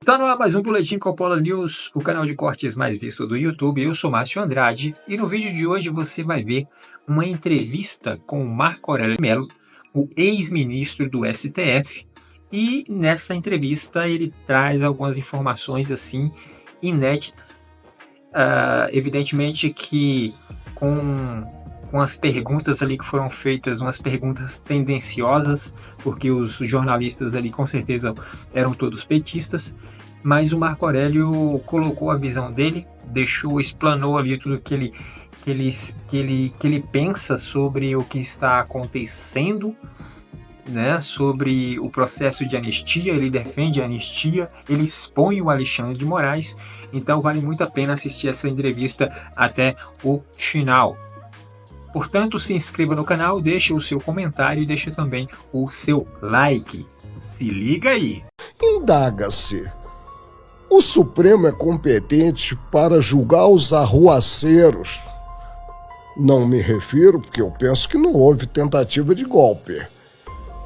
Está no ar mais um Boletim Coppola News, o canal de cortes mais visto do YouTube. Eu sou Márcio Andrade e no vídeo de hoje você vai ver uma entrevista com o Marco Aurélio Mello, o ex-ministro do STF, e nessa entrevista ele traz algumas informações assim inéditas. Evidentemente que com as perguntas ali que foram feitas, umas perguntas tendenciosas, porque os jornalistas ali com certeza eram todos petistas, mas o Marco Aurélio colocou a visão dele, explanou ali tudo que ele pensa sobre o que está acontecendo, né, sobre o processo de anistia. Ele defende a anistia, ele expõe o Alexandre de Moraes, então vale muito a pena assistir essa entrevista até o final. Portanto, se inscreva no canal, deixe o seu comentário e deixe também o seu like. Se liga aí! Indaga-se: o Supremo é competente para julgar os arruaceiros? Não me refiro porque eu penso que não houve tentativa de golpe.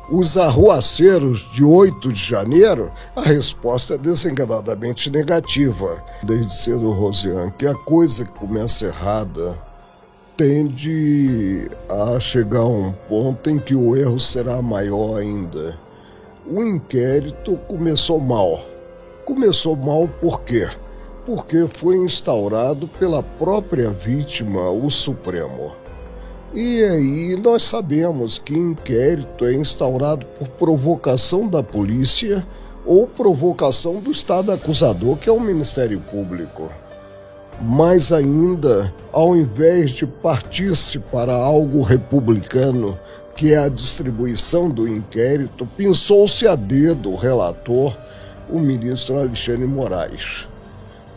Os arruaceiros de 8 de janeiro, a resposta é desenganadamente negativa. Desde cedo, Rosiane, que a coisa que começa errada tende a chegar a um ponto em que o erro será maior ainda. O inquérito começou mal. Começou mal por quê? Porque foi instaurado pela própria vítima, o Supremo. E aí nós sabemos que inquérito é instaurado por provocação da polícia ou provocação do Estado acusador, que é o Ministério Público. Mas ainda, ao invés de partir-se para algo republicano, que é a distribuição do inquérito, pensou-se a dedo o relator, o ministro Alexandre de Moraes.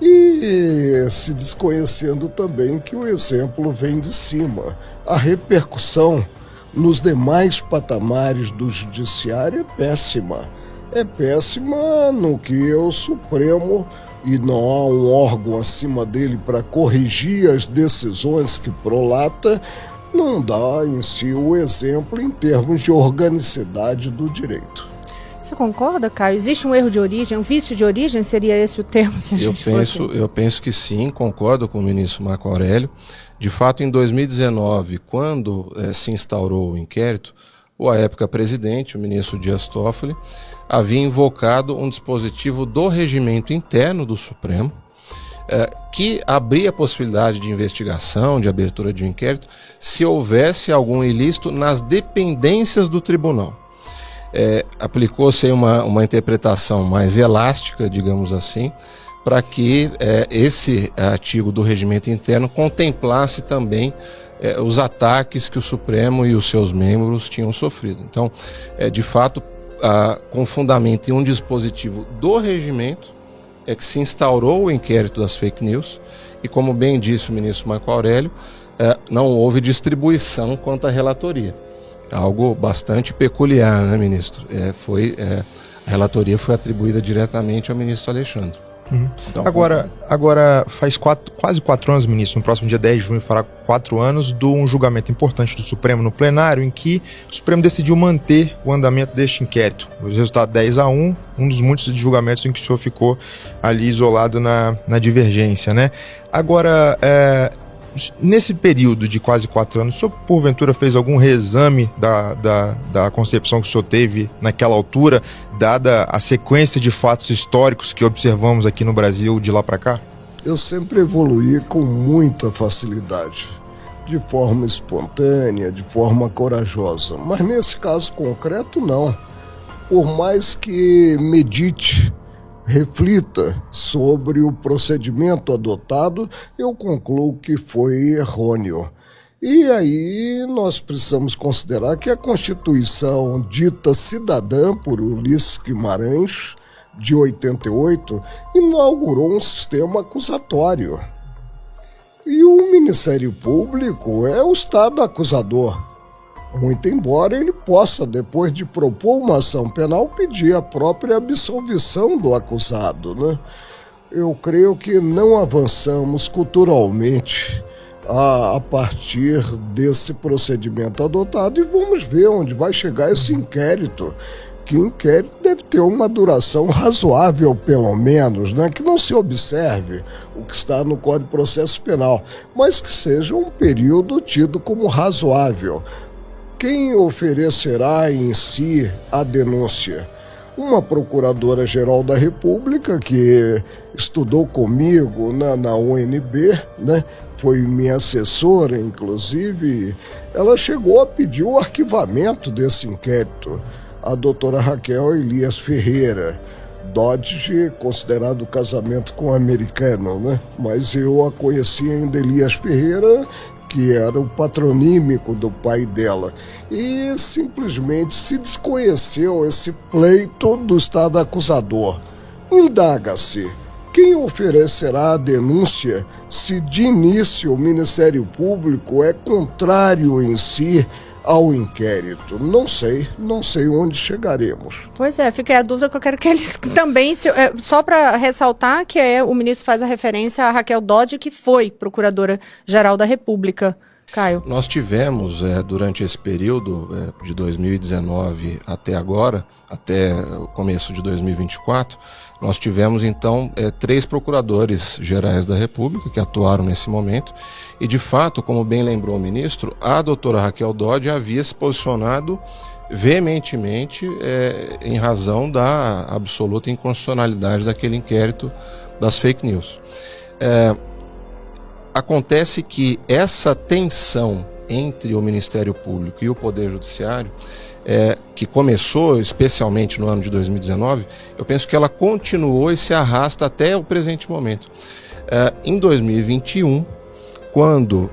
E se desconhecendo também que o exemplo vem de cima. A repercussão nos demais patamares do judiciário é péssima. É péssima no que o Supremo, e não há um órgão acima dele para corrigir as decisões que prolata, não dá em si o exemplo em termos de organicidade do direito. Você concorda, Caio? Existe um erro de origem, um vício de origem? Seria esse o termo? Se a gente Eu penso que sim, concordo com o ministro Marco Aurélio. De fato, em 2019, quando se instaurou o inquérito, o à época presidente, o ministro Dias Toffoli, havia invocado um dispositivo do regimento interno do Supremo, que abria a possibilidade de investigação, de abertura de um inquérito, se houvesse algum ilícito nas dependências do tribunal. Aplicou-se uma interpretação mais elástica, digamos assim, para que esse artigo do regimento interno contemplasse também os ataques que o Supremo e os seus membros tinham sofrido. Então, de fato, com fundamento em um dispositivo do regimento, é que se instaurou o inquérito das fake news e, como bem disse o ministro Marco Aurélio, não houve distribuição quanto à relatoria. Algo bastante peculiar, né, ministro? A relatoria foi atribuída diretamente ao ministro Alexandre. Então, agora faz quase 4 anos, ministro, no próximo dia 10 de junho fará 4 anos de um julgamento importante do Supremo no plenário, em que o Supremo decidiu manter o andamento deste inquérito. O resultado 10-1, um dos muitos julgamentos em que o senhor ficou ali isolado na divergência, né? Agora, nesse período de quase 4 anos, o senhor porventura fez algum reexame da concepção que o senhor teve naquela altura, dada a sequência de fatos históricos que observamos aqui no Brasil de lá para cá? Eu sempre evoluí com muita facilidade, de forma espontânea, de forma corajosa, mas nesse caso concreto não. Por mais que medite, reflita sobre o procedimento adotado, eu concluo que foi errôneo. E aí nós precisamos considerar que a Constituição dita cidadã por Ulisses Guimarães, de 88, inaugurou um sistema acusatório. E o Ministério Público é o Estado acusador. Muito embora ele possa, depois de propor uma ação penal, pedir a própria absolvição do acusado, né? Eu creio que não avançamos culturalmente a partir desse procedimento adotado e vamos ver onde vai chegar esse inquérito, que o inquérito deve ter uma duração razoável, pelo menos, né? Que não se observe o que está no Código de Processo Penal, mas que seja um período tido como razoável. Quem oferecerá em si a denúncia? Uma procuradora-geral da República que estudou comigo na UNB, né? Foi minha assessora, inclusive, ela chegou a pedir o arquivamento desse inquérito. A doutora Raquel Elias Ferreira, Dodge, considerado casamento com um americano, né? Mas eu a conheci ainda Elias Ferreira, que era o patronímico do pai dela. E simplesmente se desconheceu esse pleito do Estado acusador. Indaga-se, quem oferecerá a denúncia se de início o Ministério Público é contrário em si ao inquérito? Não sei onde chegaremos. Pois é, fica aí a dúvida que eu quero que eles também, só para ressaltar que o ministro faz a referência a Raquel Dodge, que foi Procuradora-Geral da República. Caio. Nós tivemos, durante esse período de 2019 até agora, até o começo de 2024, nós tivemos então 3 procuradores gerais da República que atuaram nesse momento e, de fato, como bem lembrou o ministro, a doutora Raquel Dodge havia se posicionado veementemente em razão da absoluta inconstitucionalidade daquele inquérito das fake news. Acontece que essa tensão entre o Ministério Público e o Poder Judiciário, que começou especialmente no ano de 2019, eu penso que ela continuou e se arrasta até o presente momento. Em 2021, quando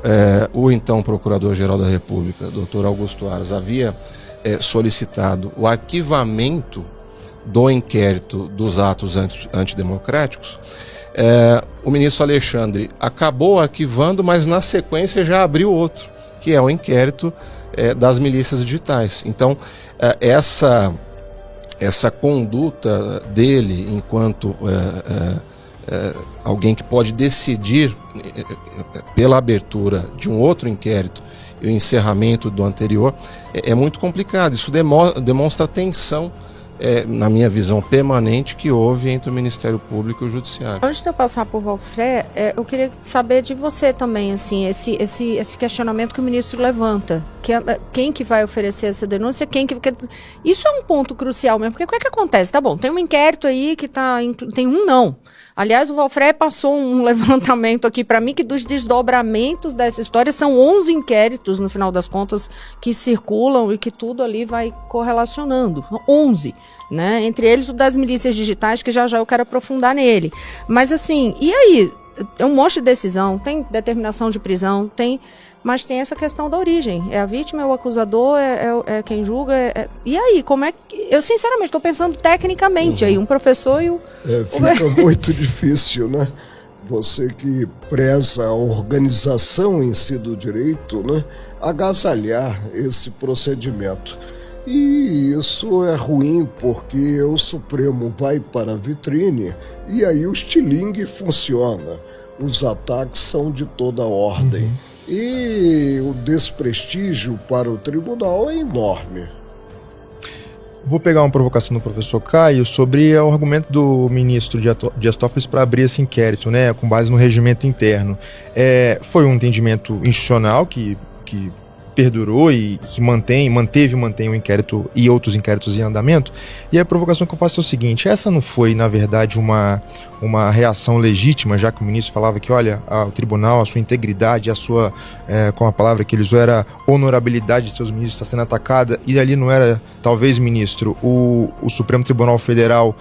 o então Procurador-Geral da República, Dr. Augusto Aras, havia solicitado o arquivamento do inquérito dos atos antidemocráticos, o ministro Alexandre acabou arquivando, mas na sequência já abriu outro, que é o inquérito das milícias digitais. Então, essa conduta dele enquanto alguém que pode decidir pela abertura de um outro inquérito e o encerramento do anterior é muito complicado. Isso demonstra a tensão, na minha visão permanente, que houve entre o Ministério Público e o Judiciário. Antes de eu passar por Valfré, eu queria saber de você também, assim, esse questionamento que o ministro levanta, que quem que vai oferecer essa denúncia, isso é um ponto crucial mesmo, porque o que é que acontece? Tá bom, tem um inquérito aí que tem um não. Aliás, o Valfré passou um levantamento aqui para mim que dos desdobramentos dessa história são 11 inquéritos, no final das contas, que circulam e que tudo ali vai correlacionando. 11, né? Entre eles o das milícias digitais, que já eu quero aprofundar nele. Mas assim, e aí? É um monte de decisão, tem determinação de prisão, mas tem essa questão da origem. É a vítima, é o acusador, é quem julga. E aí, como é que... Eu, sinceramente, estou pensando tecnicamente aí, um professor e o... Fica muito difícil, né? Você que preza a organização em si do direito, né? Agasalhar esse procedimento. E isso é ruim porque o Supremo vai para a vitrine e aí o estilingue funciona. Os ataques são de toda ordem. E o desprestígio para o tribunal é enorme. Vou pegar uma provocação do professor Caio sobre o argumento do ministro Dias Toffoli para abrir esse inquérito, né, com base no regimento interno. Foi um entendimento institucional que perdurou e que mantém o inquérito e outros inquéritos em andamento. E a provocação que eu faço é o seguinte: essa não foi, na verdade, uma reação legítima, já que o ministro falava que, olha, o tribunal, a sua integridade, a sua, com a palavra que ele usou, era honorabilidade de seus ministros está sendo atacada, e ali não era, talvez, ministro, o Supremo Tribunal Federal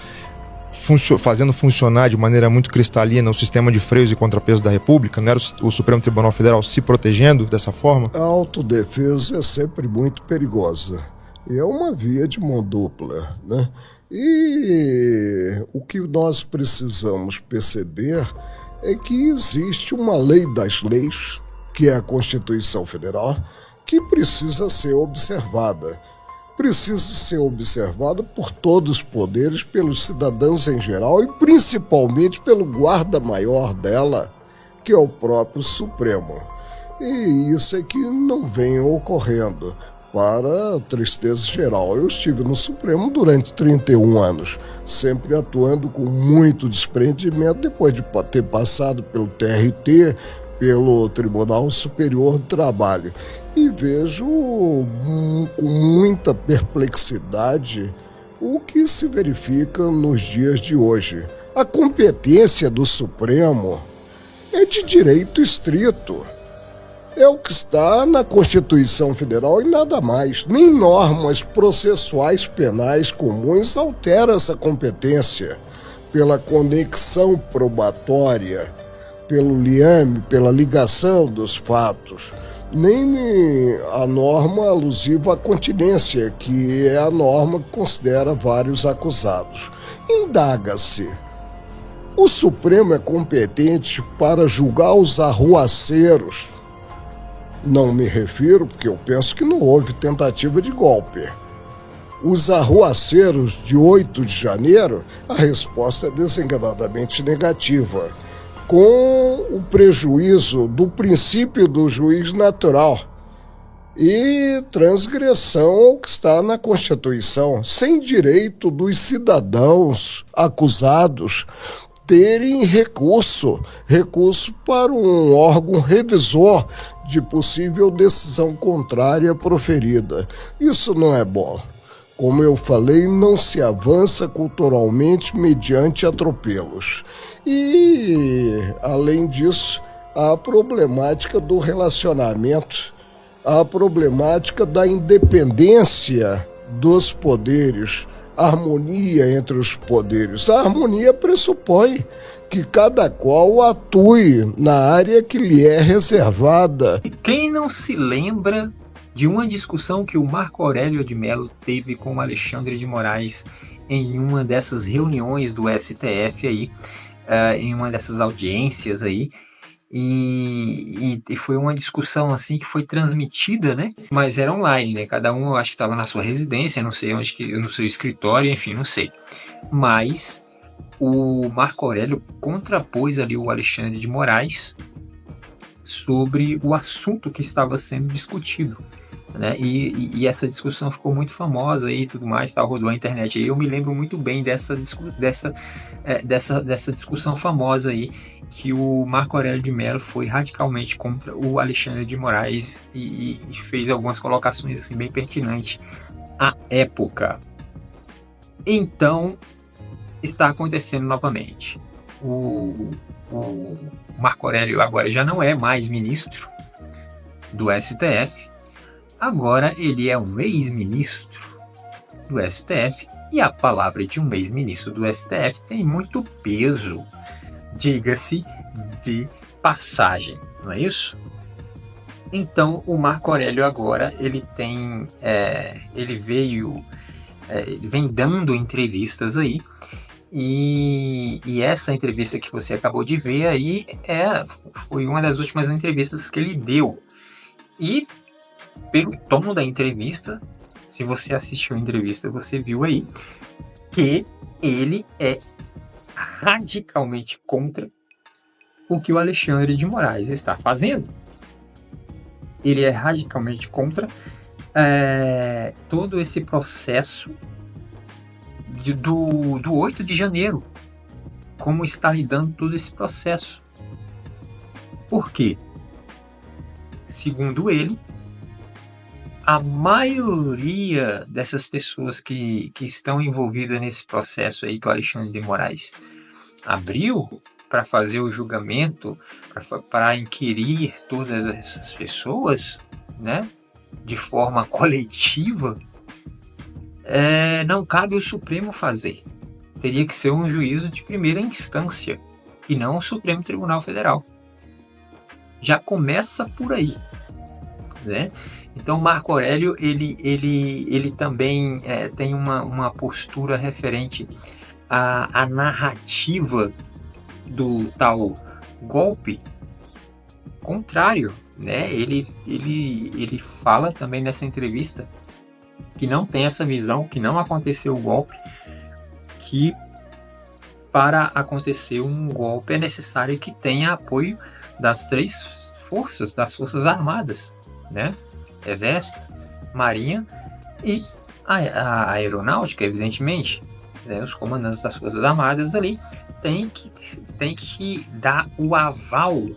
fazendo funcionar de maneira muito cristalina o sistema de freios e contrapesos da República? Não era o Supremo Tribunal Federal se protegendo dessa forma? A autodefesa é sempre muito perigosa. E é uma via de mão dupla, né? E o que nós precisamos perceber é que existe uma lei das leis, que é a Constituição Federal, que precisa ser observada. Precisa ser observado por todos os poderes, pelos cidadãos em geral e principalmente pelo guarda-maior dela, que que é o próprio Supremo. E isso é que não vem ocorrendo. para a tristeza geral. Eu estive no Supremo durante 31 anos, sempre atuando com muito desprendimento, depois de ter passado pelo TRT, pelo Tribunal Superior do Trabalho. E vejo com muita perplexidade o que se verifica nos dias de hoje. A competência do Supremo é de direito estrito. É o que está na Constituição Federal e nada mais. Nem normas processuais penais comuns alteram essa competência pela conexão probatória, pelo liame, pela ligação dos fatos. Nem a norma alusiva à continência, que é a norma que considera vários acusados. Indaga-se: o Supremo é competente para julgar os arruaceiros? Não me refiro, porque eu penso que não houve tentativa de golpe. Os arruaceiros de 8 de janeiro, a resposta é desenganadamente negativa, com o prejuízo do princípio do juiz natural e transgressão ao que está na Constituição, sem direito dos cidadãos acusados terem recurso para um órgão revisor de possível decisão contrária proferida. Isso não é bom. Como eu falei, não se avança culturalmente mediante atropelos. E, além disso, a problemática do relacionamento, a problemática da independência dos poderes, a harmonia entre os poderes. A harmonia pressupõe que cada qual atue na área que lhe é reservada. Quem não se lembra de uma discussão que o Marco Aurélio de Mello teve com o Alexandre de Moraes em uma dessas reuniões do STF aí, em uma dessas audiências aí, e foi uma discussão assim que foi transmitida, né? Mas era online, né? Cada um, eu acho que estava na sua residência, não sei onde, no seu escritório, enfim, não sei. Mas o Marco Aurélio contrapôs ali o Alexandre de Moraes sobre o assunto que estava sendo discutido, né? E essa discussão ficou muito famosa e tudo mais, tá, rodou a internet aí. Eu me lembro muito bem dessa discussão famosa aí, que o Marco Aurélio de Mello foi radicalmente contra o Alexandre de Moraes e fez algumas colocações assim bem pertinentes à época. Então está acontecendo novamente. O Marco Aurélio agora já não é mais ministro do STF, agora ele é um ex-ministro do STF, e a palavra de um ex-ministro do STF tem muito peso, diga-se de passagem, não é isso? Então o Marco Aurélio agora ele vem dando entrevistas aí, e essa entrevista que você acabou de ver aí foi uma das últimas entrevistas que ele deu. E pelo tom da entrevista, se você assistiu a entrevista, você viu aí que ele é radicalmente contra o que o Alexandre de Moraes está fazendo. Ele é radicalmente contra todo esse processo do 8 de janeiro, como está lidando todo esse processo. Por quê? Segundo ele, a maioria dessas pessoas que estão envolvidas nesse processo aí que o Alexandre de Moraes abriu para fazer o julgamento, para inquirir todas essas pessoas, né, de forma coletiva, não cabe ao Supremo fazer. Teria que ser um juízo de primeira instância e não o Supremo Tribunal Federal. Já começa por aí, né? Então Marco Aurélio ele também tem uma postura referente à narrativa do tal golpe contrário, né? Ele fala também nessa entrevista que não tem essa visão, que não aconteceu o golpe, que para acontecer um golpe é necessário que tenha apoio das 3 forças, das Forças Armadas, né? Exército, Marinha e a Aeronáutica, evidentemente, né, os comandantes das Forças Armadas ali tem que dar o aval,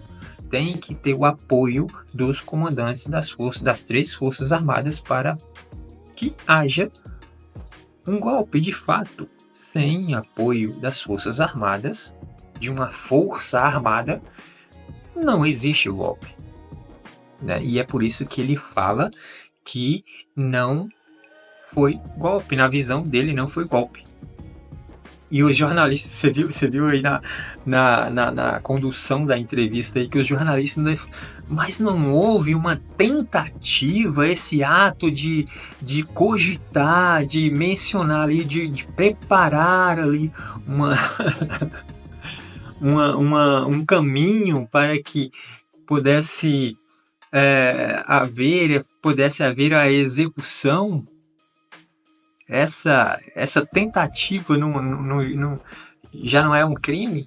tem que ter o apoio dos comandantes das 3 Forças Armadas para que haja um golpe de fato. Sem apoio das Forças Armadas, de uma força armada, não existe o golpe, né? E é por isso que ele fala que não foi golpe, na visão dele não foi golpe. E os jornalistas, você viu aí na condução da entrevista aí que os jornalistas, mas não houve uma tentativa, esse ato de cogitar, de mencionar ali, de preparar ali um caminho para que pudesse haver a execução. Essa tentativa já não é um crime?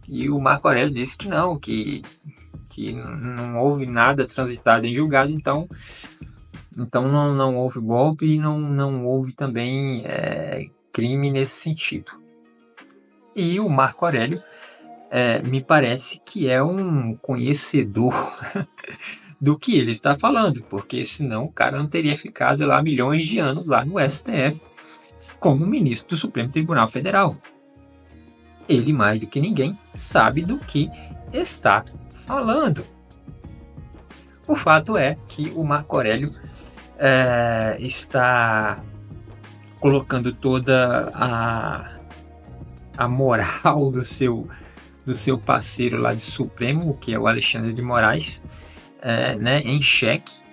E o Marco Aurélio disse que não, que não houve nada transitado em julgado, então não houve golpe e não houve também crime nesse sentido. E o Marco Aurélio me parece que é um conhecedor do que ele está falando, porque senão o cara não teria ficado lá milhões de anos lá no STF como ministro do Supremo Tribunal Federal. Ele, mais do que ninguém, sabe do que está falando. O fato é que o Marco Aurélio está colocando toda a moral do seu parceiro lá de Supremo, que é o Alexandre de Moraes, né, em xeque,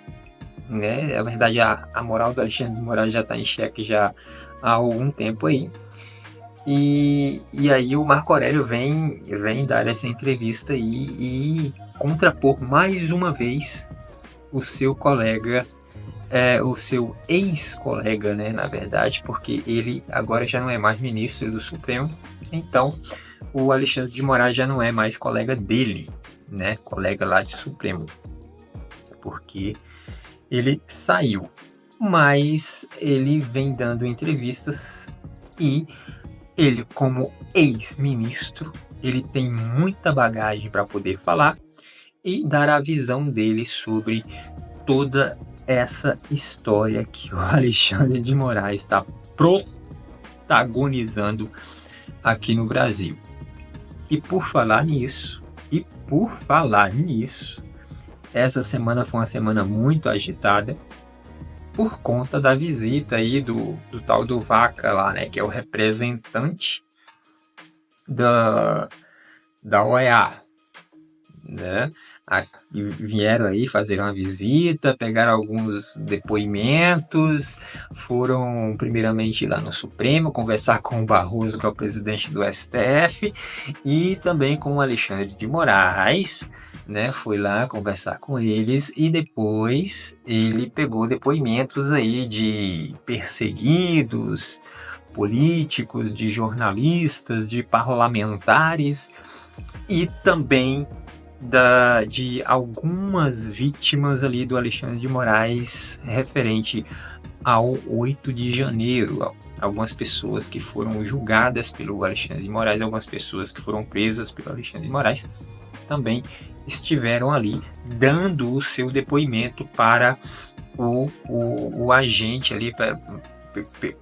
né? Na verdade, a moral do Alexandre de Moraes já está em xeque já há algum tempo aí. E aí o Marco Aurélio vem dar essa entrevista aí e contrapor mais uma vez o seu colega, o seu ex-colega, né, na verdade, porque ele agora já não é mais ministro do Supremo, então o Alexandre de Moraes já não é mais colega dele, né, colega lá de Supremo, porque ele saiu, mas ele vem dando entrevistas e ele, como ex-ministro, ele tem muita bagagem para poder falar e dar a visão dele sobre toda essa história que o Alexandre de Moraes está protagonizando aqui no Brasil. E por falar nisso, essa semana foi uma semana muito agitada por conta da visita aí do tal do Vaca lá, né, que é o representante da OEA, né? Vieram aí fazer uma visita, pegaram alguns depoimentos, foram primeiramente lá no Supremo conversar com o Barroso, que é o presidente do STF, e também com o Alexandre de Moraes, né? Foi lá conversar com eles e depois ele pegou depoimentos aí de perseguidos políticos, de jornalistas, de parlamentares e também de algumas vítimas ali do Alexandre de Moraes referente ao 8 de janeiro. Algumas pessoas que foram julgadas pelo Alexandre de Moraes, algumas pessoas que foram presas pelo Alexandre de Moraes também estiveram ali dando o seu depoimento para o agente ali,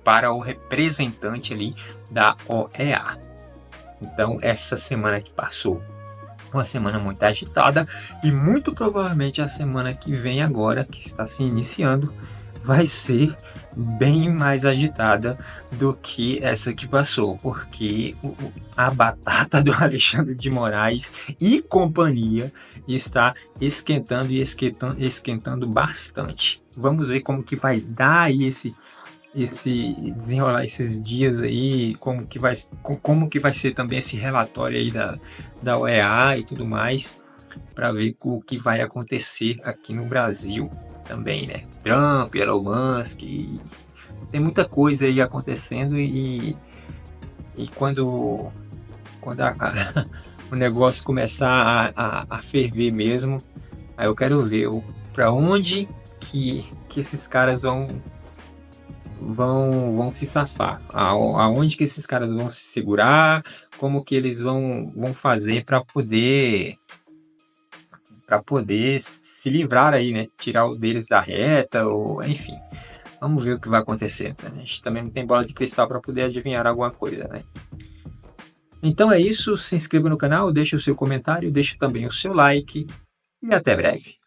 para o representante ali da OEA. Então essa semana que passou, uma semana muito agitada, e muito provavelmente a semana que vem agora, que está se iniciando, vai ser bem mais agitada do que essa que passou, porque a batata do Alexandre de Moraes e companhia está esquentando e esquentando bastante. Vamos ver como que vai dar aí esse desenrolar esses dias aí, como que vai ser também esse relatório aí da OEA e tudo mais, para ver o que vai acontecer aqui no Brasil também, né? Trump, Elon Musk, tem muita coisa aí acontecendo e quando o negócio começar a ferver mesmo, aí eu quero ver para onde que que esses caras vão se safar, aonde que esses caras vão se segurar, como que eles vão fazer para poder se livrar aí, né? Tirar o deles da reta, ou enfim. Vamos ver o que vai acontecer. Né? A gente também não tem bola de cristal para poder adivinhar alguma coisa, né? Então é isso. Se inscreva no canal, deixe o seu comentário, deixe também o seu like e até breve.